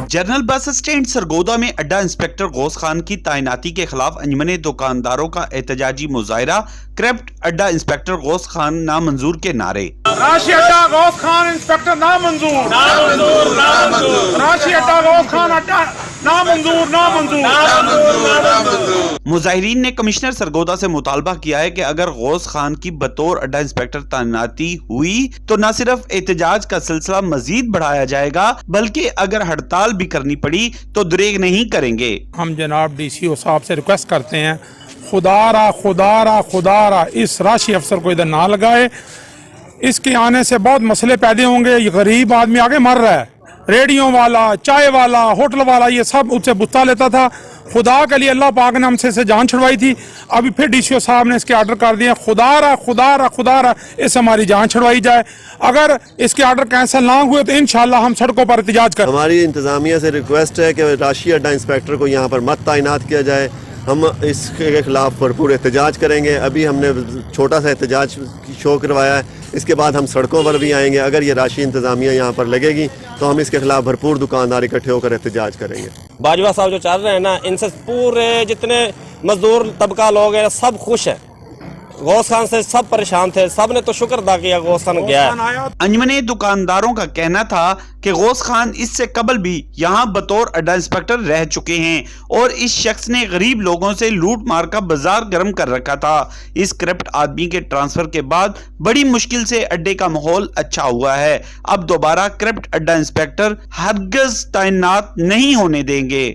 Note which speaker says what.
Speaker 1: General bus stand Sargodha में अड्डा inspector Ghaus Khan की तैनाती के खिलाफ अंजुमन दुकानदारों का एहतजाजी मुजाहरा। क्रेप्ट अड्डा इंस्पेक्टर गौस खान नामंजूर के नारे।
Speaker 2: राशि अड्डा गौस खान इंस्पेक्टर नामंजूर, नामंजूर, नामंजूर। राशि अड्डा गौस खान अड्डा नामंजूर, नामंजूर, नामंजूर।
Speaker 1: मुजाहिरीन ने कमिश्नर सरगोदा से मुतालबा किया है कि अगर गौस खान की बतौर अड्डा इंस्पेक्टर तैनाती हुई तो न सिर्फ एहतजाज का सिलसिला मजीद बढ़ाया जाएगा बल्कि अगर हड़ताल भी करनी पड़ी तो दुरेग नहीं करेंगे।
Speaker 2: हम जनाब DCO साहब से रिक्वेस्ट करते हैं, खुदारा खुदारा खुदारा इस राशि अफसर को इधर ना लगाए। इसके आने से बहुत मसले पैदा होंगे। ये गरीब आदमी आगे मर रहा है, रेडियो वाला, चाय वाला, होटल वाला, ये सब उससे बुस्ता लेता था। खुदा के लिए अल्लाह पाक ने हमसे से जान छुड़वाई थी, अभी फिर DCO साहब ने इसके आर्डर कर दिए, खुदारा खुदारा खुदारा इससे हमारी जान छुड़वाई जाए। अगर इसके आर्डर कैंसिल ना हुए तो इंशाल्लाह हम सड़कों पर एहतजाज करें।
Speaker 3: हमारी इंतजामिया से रिक्वेस्ट है कि राशि अड्डा इंस्पेक्टर को यहाँ पर मत तैनात किया जाए। हम इसके खिलाफ भरपूर एहतजाज करेंगे। अभी हमने छोटा सा एहतजाज शो करवाया है, इसके बाद हम सड़कों पर भी आएंगे। अगर ये राशि इंतजामिया यहाँ पर लगेगी तो हम इसके खिलाफ भरपूर दुकानदार इकट्ठे होकर एहतजाज करेंगे।
Speaker 4: बाजवा साहब जो चल रहे हैं ना, इनसे पूरे जितने मजदूर तबका लोग हैं सब खुश हैं। गौस खान से सब परेशान थे, सब ने तो शुक्र अदा किया गौस खान गया है।
Speaker 1: अंजुमन दुकानदारों का कहना था कि गौस खान इससे कबल भी यहाँ बतौर अड्डा इंस्पेक्टर रह चुके हैं और इस शख्स ने गरीब लोगों से लूट मार का बाजार गर्म कर रखा था। इस करप्ट आदमी के ट्रांसफर के बाद बड़ी मुश्किल से अड्डे का माहौल अच्छा हुआ है। अब दोबारा करप्ट अड्डा इंस्पेक्टर हरगिज़ तैनात नहीं होने देंगे।